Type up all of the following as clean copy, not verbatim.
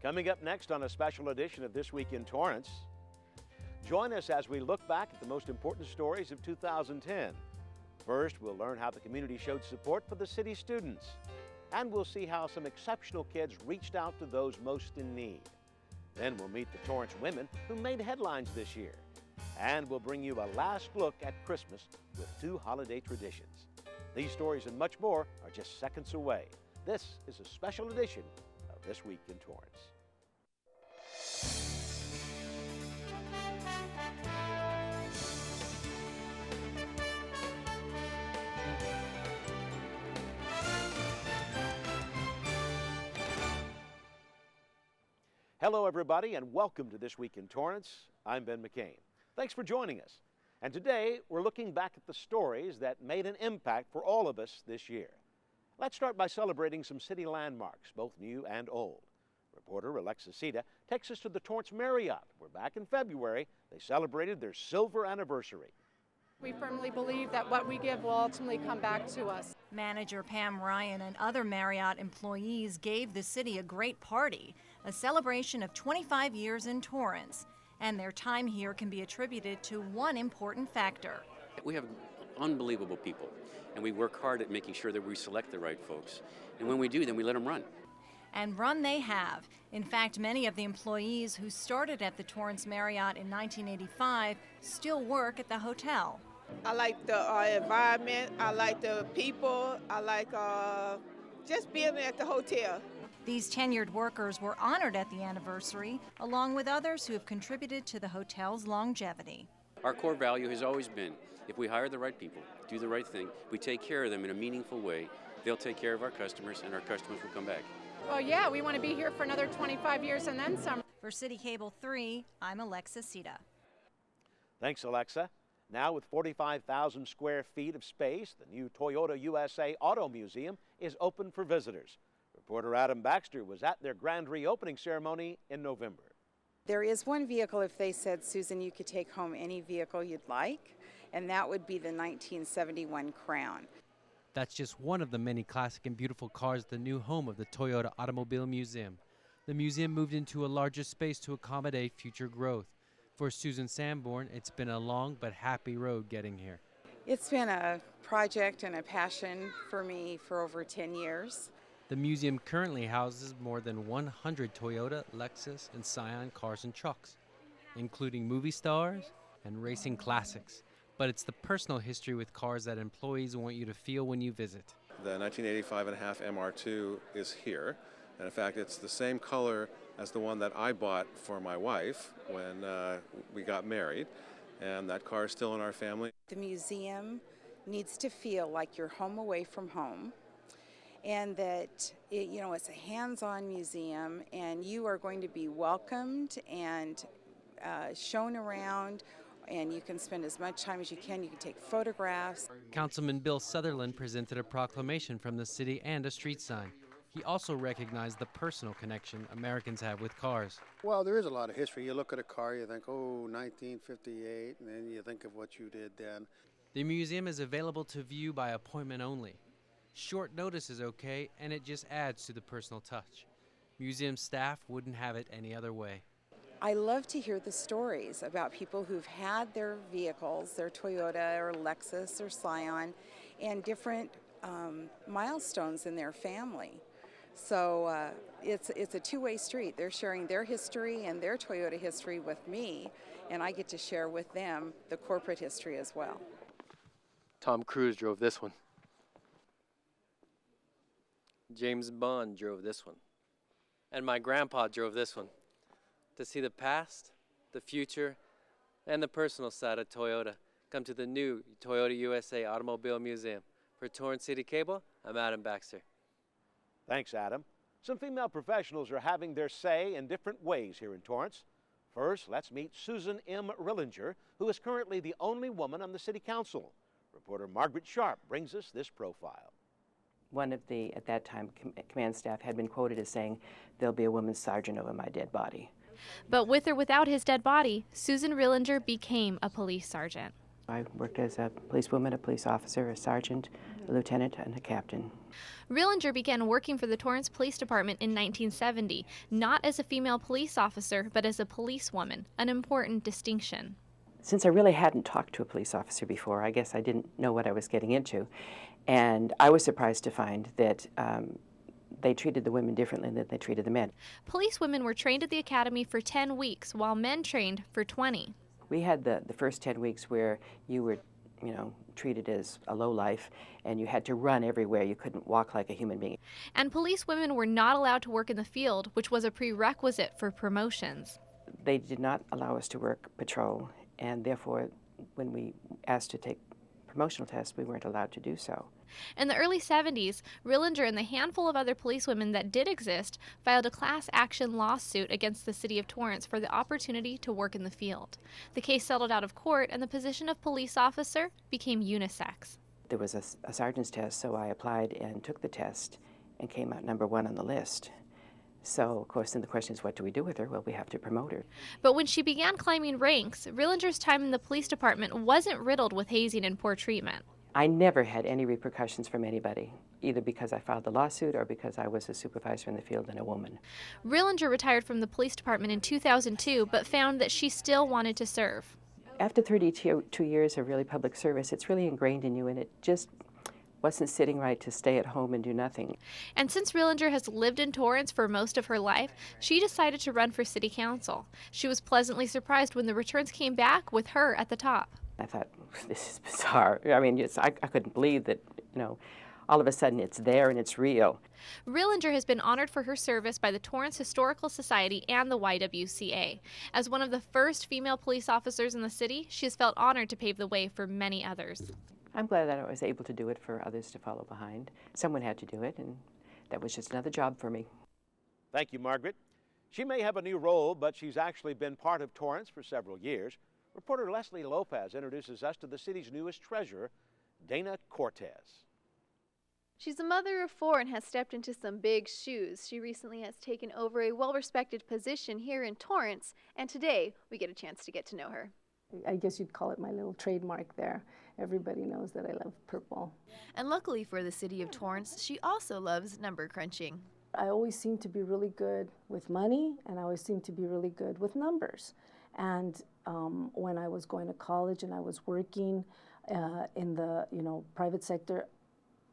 Coming up next on a special edition of This Week in Torrance, join us as we look back at the most important stories of 2010. First, we'll learn how the community showed support for the city students. And we'll see how some exceptional kids reached out to those most in need. Then we'll meet the Torrance women who made headlines this year. And we'll bring you a last look at Christmas with 2 holiday traditions. These stories and much more are just seconds away. This is a special edition of This Week in Torrance. Hello, everybody, and welcome to This Week in Torrance. I'm Ben McCain. Thanks for joining us. And today, we're looking back at the stories that made an impact for all of us this year. Let's start by celebrating some city landmarks, both new and old. Reporter Alexa Sita takes us to the Torrance Marriott, where back in February, they celebrated their silver anniversary. We firmly believe that what we give will ultimately come back to us. Manager Pam Ryan and other Marriott employees gave the city a great party, a celebration of 25 years in Torrance. And their time here can be attributed to one important factor. We have unbelievable people, and we work hard at making sure that we select the right folks. And when we do, then we let them run. And run they have. In fact, many of the employees who started at the Torrance Marriott in 1985 still work at the hotel. I like the environment, I like the people, I like just being at the hotel. These tenured workers were honored at the anniversary, along with others who have contributed to the hotel's longevity. Our core value has always been, if we hire the right people, do the right thing, we take care of them in a meaningful way, they'll take care of our customers, and our customers will come back. Well, yeah, we want to be here for another 25 years and then some. For CitiCABLE 3, I'm Alexa Sita. Thanks, Alexa. Now, with 45,000 square feet of space, the new Toyota USA Auto Museum is open for visitors. Reporter Adam Baxter was at their grand reopening ceremony in November. There is one vehicle, if they said, Susan, you could take home any vehicle you'd like, and that would be the 1971 Crown. That's just one of the many classic and beautiful cars at the new home of the Toyota Automobile Museum. The museum moved into a larger space to accommodate future growth. For Susan Sanborn, it's been a long but happy road getting here. It's been a project and a passion for me for over 10 years. The museum currently houses more than 100 Toyota, Lexus, and Scion cars and trucks, including movie stars and racing classics. But it's the personal history with cars that employees want you to feel when you visit. The 1985 and a half MR2 is here, and in fact it's the same color as the one that I bought for my wife when we got married, and that car is still in our family. The museum needs to feel like you're home away from home, and that it's a hands-on museum, and you are going to be welcomed and shown around, and you can spend as much time as you can. You can take photographs. Councilman Bill Sutherland presented a proclamation from the city and a street sign. He also recognized the personal connection Americans have with cars. Well, there is a lot of history. You look at a car, you think, oh, 1958, and then you think of what you did then. The museum is available to view by appointment only. Short notice is okay, and it just adds to the personal touch. Museum staff wouldn't have it any other way. I love to hear the stories about people who've had their vehicles, their Toyota or Lexus or Scion, and different milestones in their family. So it's a two-way street. They're sharing their history and their Toyota history with me, and I get to share with them the corporate history as well. Tom Cruise drove this one. James Bond drove this one. And my grandpa drove this one. To see the past, the future, and the personal side of Toyota, come to the new Toyota USA Automobile Museum. For Torrance CitiCABLE, I'm Adam Baxter. Thanks, Adam. Some female professionals are having their say in different ways here in Torrance. First, let's meet Susan M. Rillinger, who is currently the only woman on the City Council. Reporter Margaret Sharp brings us this profile. One of the, at that time, command staff had been quoted as saying, "There'll be a women's sergeant over my dead body." But with or without his dead body, Susan Rillinger became a police sergeant. I worked as a policewoman, a police officer, a sergeant, a lieutenant, and a captain. Realinger began working for the Torrance Police Department in 1970, not as a female police officer, but as a policewoman, an important distinction. Since I really hadn't talked to a police officer before, I guess I didn't know what I was getting into. And I was surprised to find that they treated the women differently than they treated the men. Police women were trained at the academy for 10 weeks, while men trained for 20. We had the first 10 weeks where you were, treated as a lowlife, and you had to run everywhere. You couldn't walk like a human being. And police women were not allowed to work in the field, which was a prerequisite for promotions. They did not allow us to work patrol, and therefore, when we asked to take promotional tests, we weren't allowed to do so. In the early 70s, Realinger and the handful of other policewomen that did exist filed a class action lawsuit against the city of Torrance for the opportunity to work in the field. The case settled out of court, and the position of police officer became unisex. There was a sergeant's test, so I applied and took the test and came out number 1 on the list. So, of course, then the question is, what do we do with her? Well, we have to promote her. But when she began climbing ranks, Realinger's time in the police department wasn't riddled with hazing and poor treatment. I never had any repercussions from anybody, either because I filed the lawsuit or because I was a supervisor in the field and a woman. Realinger retired from the police department in 2002, but found that she still wanted to serve. After 32 years of really public service, it's really ingrained in you, and it just wasn't sitting right to stay at home and do nothing. And since Realinger has lived in Torrance for most of her life, she decided to run for city council. She was pleasantly surprised when the returns came back with her at the top. I thought, this is bizarre. I mean, I couldn't believe that, all of a sudden it's there and it's real. Realinger has been honored for her service by the Torrance Historical Society and the YWCA. As one of the first female police officers in the city, she has felt honored to pave the way for many others. I'm glad that I was able to do it for others to follow behind. Someone had to do it, and that was just another job for me. Thank you, Margaret. She may have a new role, but she's actually been part of Torrance for several years. Reporter Leslie Lopez introduces us to the city's newest treasurer, Connie Cortez. She's a mother of 4 and has stepped into some big shoes. She recently has taken over a well-respected position here in Torrance, and today we get a chance to get to know her. I guess you'd call it my little trademark there. Everybody knows that I love purple. And luckily for the city of Torrance, she also loves number crunching. I always seem to be really good with money, and I always seem to be really good with numbers. And when I was going to college and I was working in the private sector,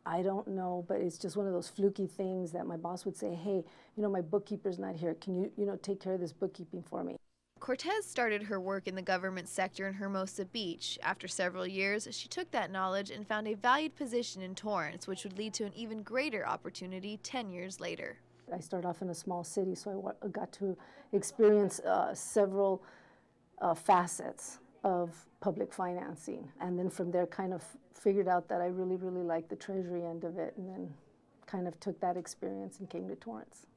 I don't know, but it's just one of those fluky things that my boss would say, hey, my bookkeeper's not here. Can you take care of this bookkeeping for me? Cortez started her work in the government sector in Hermosa Beach. After several years, she took that knowledge and found a valued position in Torrance, which would lead to an even greater opportunity 10 years later. I started off in a small city, so I got to experience several facets of public financing. And then from there kind of figured out that I really, really liked the treasury end of it, and then kind of took that experience and came to Torrance.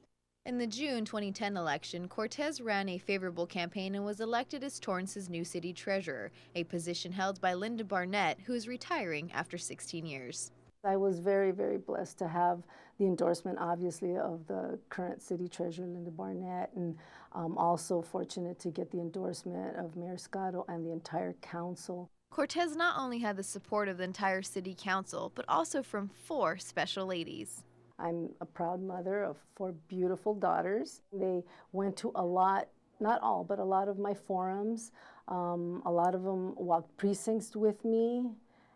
In the June 2010 election, Cortez ran a favorable campaign and was elected as Torrance's new city treasurer, a position held by Linda Barnett, who is retiring after 16 years. I was very, very blessed to have the endorsement, obviously, of the current city treasurer, Linda Barnett, and also fortunate to get the endorsement of Mayor Scotto and the entire council. Cortez not only had the support of the entire city council, but also from 4 special ladies. I'm a proud mother of 4 beautiful daughters. They went to a lot, not all, but a lot of my forums. A lot of them walked precincts with me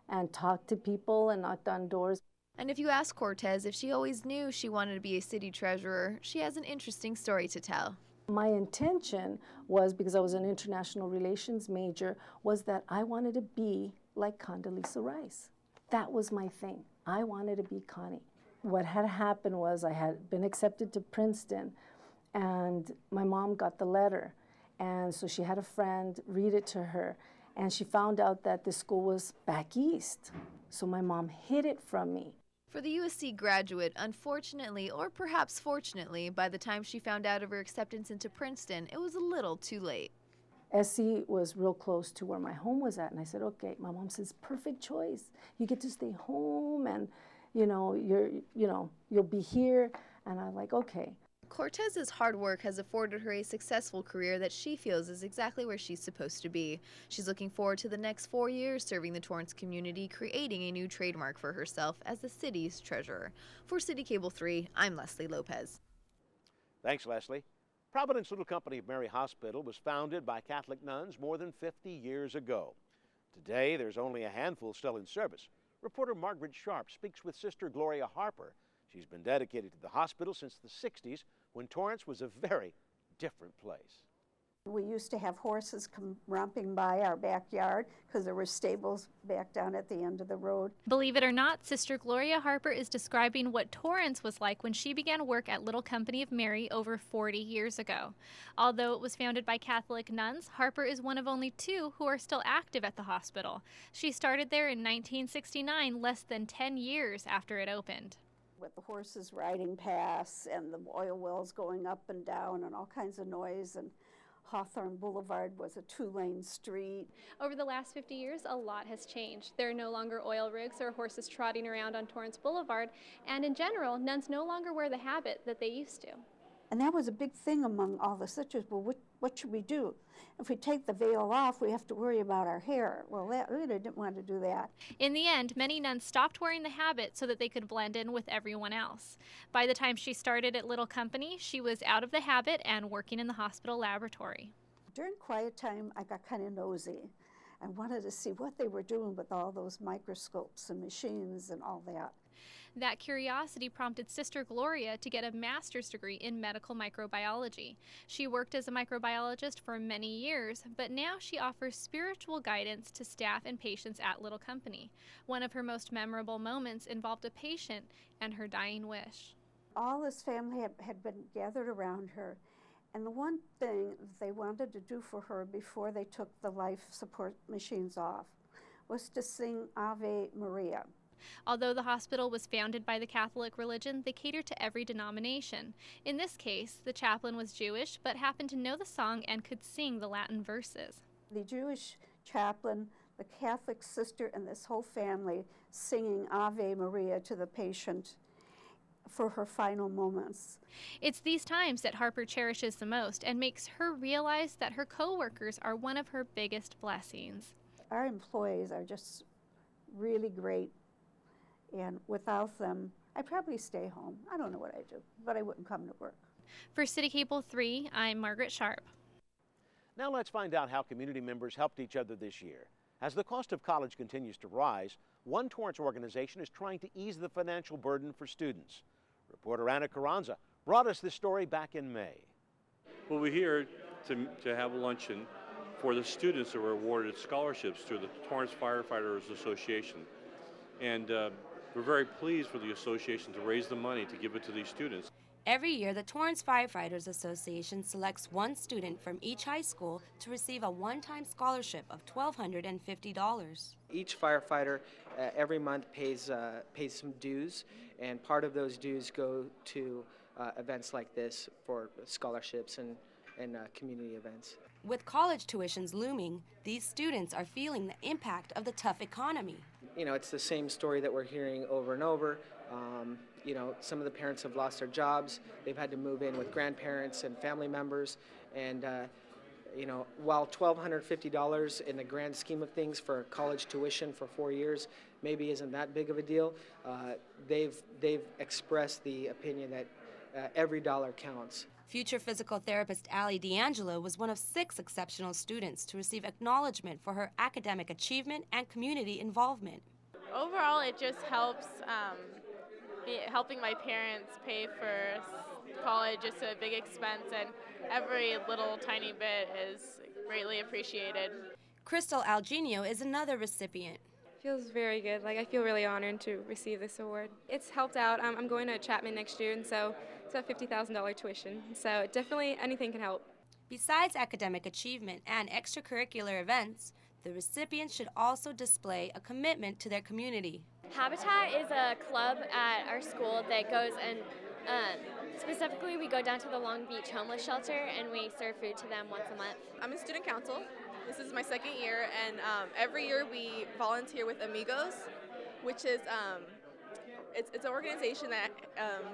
and talked to people and knocked on doors. And if you ask Cortez if she always knew she wanted to be a city treasurer, she has an interesting story to tell. My intention was, because I was an international relations major, was that I wanted to be like Condoleezza Rice. That was my thing. I wanted to be Connie. What had happened was I had been accepted to Princeton, and my mom got the letter. And so she had a friend read it to her, and she found out that the school was back east. So my mom hid it from me. For the USC graduate, unfortunately, or perhaps fortunately, by the time she found out of her acceptance into Princeton, it was a little too late. SC was real close to where my home was at, and I said, okay, my mom says, perfect choice. You get to stay home, and you'll be here. And I'm like, okay. Cortez's hard work has afforded her a successful career that she feels is exactly where she's supposed to be. She's looking forward to the next 4 years serving the Torrance community, creating a new trademark for herself as the city's treasurer. For CitiCABLE 3, I'm Leslie Lopez. Thanks, Leslie. Providence Little Company of Mary Hospital was founded by Catholic nuns more than 50 years ago. Today, there's only a handful still in service. Reporter Margaret Sharp speaks with Sister Gloria Harper. She's been dedicated to the hospital since the 60s, when Torrance was a very different place. We used to have horses come romping by our backyard because there were stables back down at the end of the road. Believe it or not, Sister Gloria Harper is describing what Torrance was like when she began work at Little Company of Mary over 40 years ago. Although it was founded by Catholic nuns, Harper is one of only 2 who are still active at the hospital. She started there in 1969, less than 10 years after it opened. With the horses riding past and the oil wells going up and down and all kinds of noise, and Hawthorne Boulevard was a 2-lane street. Over the last 50 years, a lot has changed. There are no longer oil rigs or horses trotting around on Torrance Boulevard, and in general, nuns no longer wear the habit that they used to. And that was a big thing among all the sisters. Well, what should we do? If we take the veil off, we have to worry about our hair. Well, we didn't want to do that. In the end, many nuns stopped wearing the habit so that they could blend in with everyone else. By the time she started at Little Company, she was out of the habit and working in the hospital laboratory. During quiet time, I got kind of nosy. I wanted to see what they were doing with all those microscopes and machines and all that. That curiosity prompted Sister Gloria to get a master's degree in medical microbiology. She worked as a microbiologist for many years, but now she offers spiritual guidance to staff and patients at Little Company. One of her most memorable moments involved a patient and her dying wish. All this family had been gathered around her, and the one thing that they wanted to do for her before they took the life support machines off was to sing Ave Maria. Although the hospital was founded by the Catholic religion, they catered to every denomination. In this case, the chaplain was Jewish, but happened to know the song and could sing the Latin verses. The Jewish chaplain, the Catholic sister, and this whole family singing Ave Maria to the patient for her final moments. It's these times that Harper cherishes the most and makes her realize that her co-workers are one of her biggest blessings. Our employees are just really great. And without them, I'd probably stay home. I don't know what I'd do, but I wouldn't come to work. For CitiCABLE 3, I'm Margaret Sharp. Now let's find out how community members helped each other this year. As the cost of college continues to rise, one Torrance organization is trying to ease the financial burden for students. Reporter Anna Carranza brought us this story back in May. Well, we're here to have a luncheon for the students that were awarded scholarships through the Torrance Firefighters Association. And we're very pleased for the association to raise the money to give it to these students. Every year, the Torrance Firefighters Association selects one student from each high school to receive a one-time scholarship of $1,250. Each firefighter every month pays some dues, and part of those dues go to events like this for scholarships and community events. With college tuitions looming, these students are feeling the impact of the tough economy. You know, it's the same story that we're hearing over and over. You know, some of the parents have lost their jobs. They've had to move in with grandparents and family members. And, you know, while $1,250 in the grand scheme of things for college tuition for 4 years maybe isn't that big of a deal, they've expressed the opinion that every dollar counts. Future physical therapist Allie D'Angelo was one of 6 exceptional students to receive acknowledgement for her academic achievement and community involvement. Overall, it just helps helping my parents pay for college. It's a big expense, and every little tiny bit is greatly appreciated. Crystal Algenio is another recipient. Feels very good. Like, I feel really honored to receive this award. It's helped out. I'm going to Chapman next year, and so it's a $50,000 tuition. So definitely anything can help. Besides academic achievement and extracurricular events, the recipients should also display a commitment to their community. Habitat is a club at our school that goes and specifically we go down to the Long Beach homeless shelter and we serve food to them once a month. I'm in student council. This is my 2nd year, and every year we volunteer with Amigos, which is it's an organization that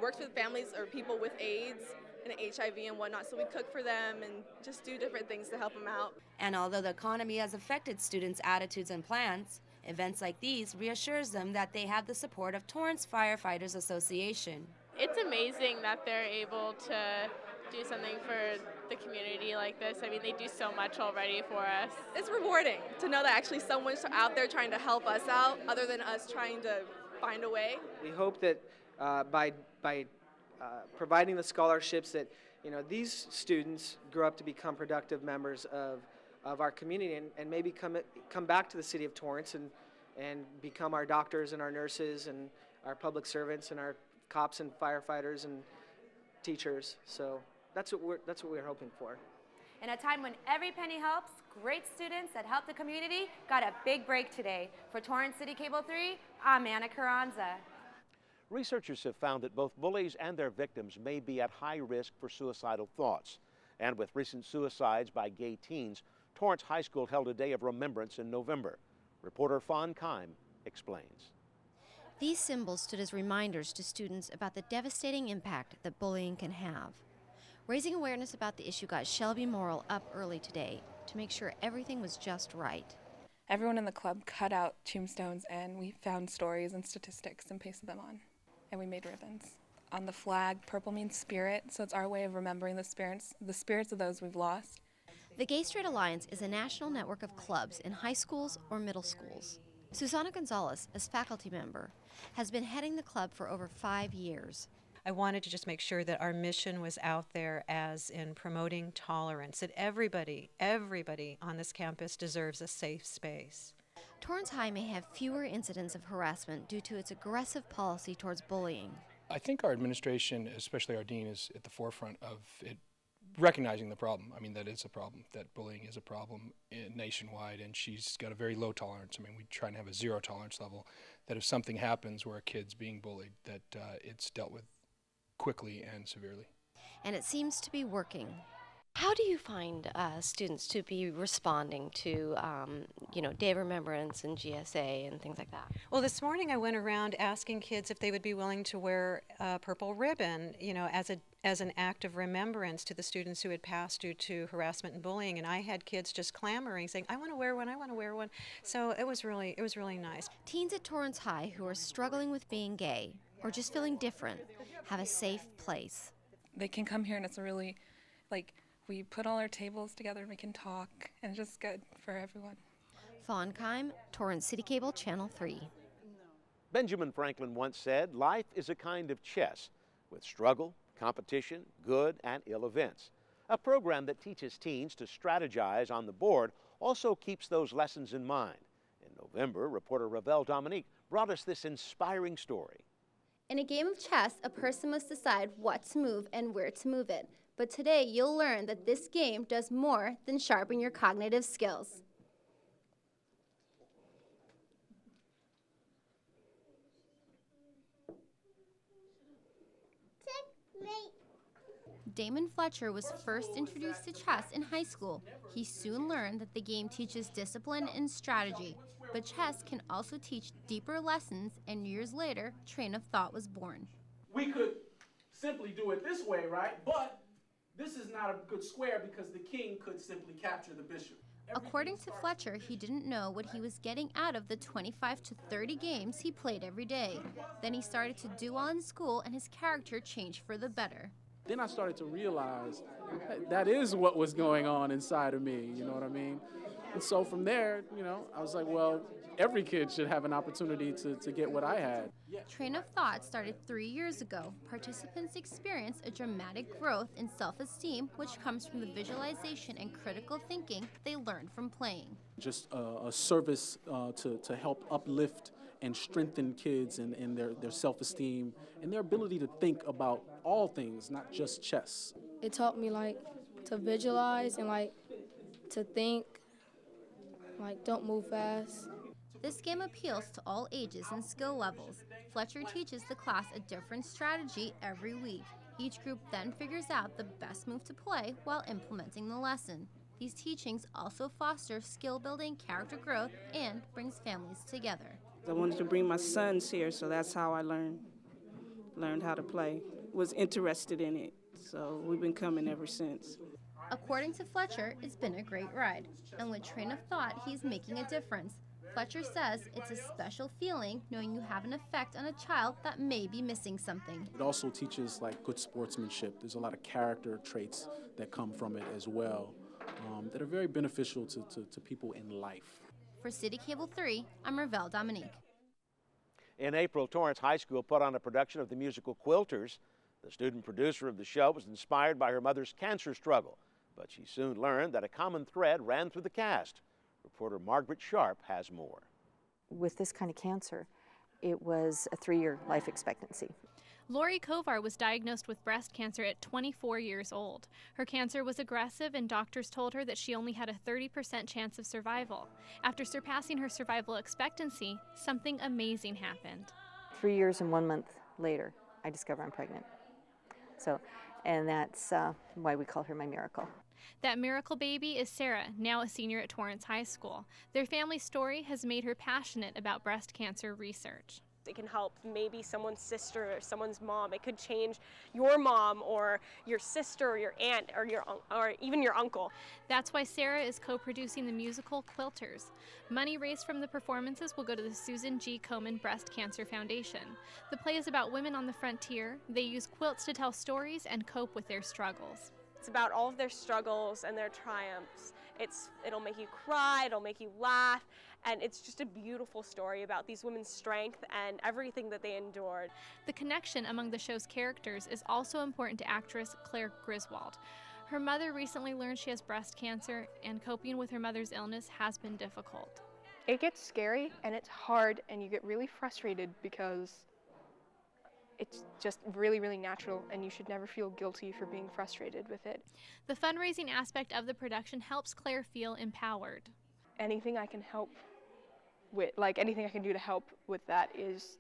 works with families or people with AIDS and HIV and whatnot, so we cook for them and just do different things to help them out. And although the economy has affected students' attitudes and plans, events like these reassures them that they have the support of Torrance Firefighters Association. It's amazing that they're able to do something for the community like this. I mean, they do so much already for us. It's rewarding to know that actually someone's out there trying to help us out other than us trying to find a way. We hope that by providing the scholarships that these students grow up to become productive members of our community and maybe come back to the city of Torrance and become our doctors and our nurses and our public servants and our cops and firefighters and teachers. So that's what we're hoping for. In a time when every penny helps, great students that help the community got a big break today. For Torrance City Cable 3, I'm Anna Carranza. Researchers have found that both bullies and their victims may be at high risk for suicidal thoughts. And with recent suicides by gay teens, Torrance High School held a day of remembrance in November. Reporter Fawn Kime explains. These symbols stood as reminders to students about the devastating impact that bullying can have. Raising awareness about the issue got Shelby Morrill up early today to make sure everything was just right. Everyone in the club cut out tombstones and we found stories and statistics and pasted them on. And we made ribbons. On the flag, purple means spirit, so it's our way of remembering the spirits of those we've lost. The Gay Straight Alliance is a national network of clubs in high schools or middle schools. Susana Gonzalez, as faculty member, has been heading the club for over 5 years. I wanted to just make sure that our mission was out there as in promoting tolerance, that everybody on this campus deserves a safe space. Torrance High may have fewer incidents of harassment due to its aggressive policy towards bullying. I think our administration, especially our dean, is at the forefront of it, recognizing the problem. I mean, that it's a problem, that bullying is a problem nationwide, and she's got a very low tolerance. I mean, we try and have a zero tolerance level, that if something happens where a kid's being bullied, that it's dealt with quickly and severely. And it seems to be working. How do you find students to be responding to, Day of Remembrance and GSA and things like that? Well, this morning I went around asking kids if they would be willing to wear a purple ribbon, as an act of remembrance to the students who had passed due to harassment and bullying. And I had kids just clamoring, saying, "I want to wear one, I want to wear one." So it was really nice. Teens at Torrance High who are struggling with being gay or just feeling different have a safe place. They can come here and it's really, we put all our tables together and we can talk, and it's just good for everyone. Fawn Kime, Torrance City Cable, Channel 3. Benjamin Franklin once said, "Life is a kind of chess with struggle, competition, good and ill events." A program that teaches teens to strategize on the board also keeps those lessons in mind. In November, reporter Ravel Dominique brought us this inspiring story. In a game of chess, a person must decide what to move and where to move it. But today, you'll learn that this game does more than sharpen your cognitive skills. Damon Fletcher was first introduced to chess in high school. He soon learned that the game teaches discipline and strategy, but chess can also teach deeper lessons, and years later, Train of Thought was born. We could simply do it this way, right? But this is not a good square because the king could simply capture the bishop. According to Fletcher, he didn't know what he was getting out of the 25 to 30 games he played every day. Then he started to do well in school, and his character changed for the better. Then I started to realize that is what was going on inside of me, you know what I mean? And so from there, I was like, well, every kid should have an opportunity to get what I had. Train of Thought started 3 years ago. Participants experience a dramatic growth in self-esteem, which comes from the visualization and critical thinking they learned from playing. Just a service to help uplift and strengthen kids and their self-esteem and their ability to think about all things, not just chess. It taught me to visualize and to think, don't move fast. This game appeals to all ages and skill levels. Fletcher teaches the class a different strategy every week. Each group then figures out the best move to play while implementing the lesson. These teachings also foster skill building, character growth, and brings families together. I wanted to bring my sons here, so that's how I learned how to play. Was interested in it. So we've been coming ever since. According to Fletcher, it's been a great ride, and with Train of Thought, he's making a difference. Fletcher says it's a special feeling knowing you have an effect on a child that may be missing something. It also teaches like good sportsmanship. There's a lot of character traits that come from it as well that are very beneficial to people in life. For CitiCABLE 3, I'm Ravel Dominique. In April, Torrance High School put on a production of the musical Quilters. The student producer of the show was inspired by her mother's cancer struggle, but she soon learned that a common thread ran through the cast. Reporter Margaret Sharp has more. With this kind of cancer, it was a 3-year life expectancy. Lori Kovar was diagnosed with breast cancer at 24 years old. Her cancer was aggressive, and doctors told her that she only had a 30% chance of survival. After surpassing her survival expectancy, something amazing happened. 3 years and 1 month later, I discover I'm pregnant. And that's why we call her my miracle. That miracle baby is Sarah, now a senior at Torrance High School. Their family story has made her passionate about breast cancer research. It can help maybe someone's sister or someone's mom. It could change your mom or your sister or your aunt or even your uncle. That's why Sarah is co-producing the musical Quilters. Money raised from the performances will go to the Susan G. Komen Breast Cancer Foundation. The play is about women on the frontier. They use quilts to tell stories and cope with their struggles. It's about all of their struggles and their triumphs. It'll make you cry, it'll make you laugh, and it's just a beautiful story about these women's strength and everything that they endured. The connection among the show's characters is also important to actress Claire Griswold. Her mother recently learned she has breast cancer, and coping with her mother's illness has been difficult. It gets scary and it's hard, and you get really frustrated because it's just really, really natural, and you should never feel guilty for being frustrated with it. The fundraising aspect of the production helps Claire feel empowered. Anything I can help with, anything I can do to help with that is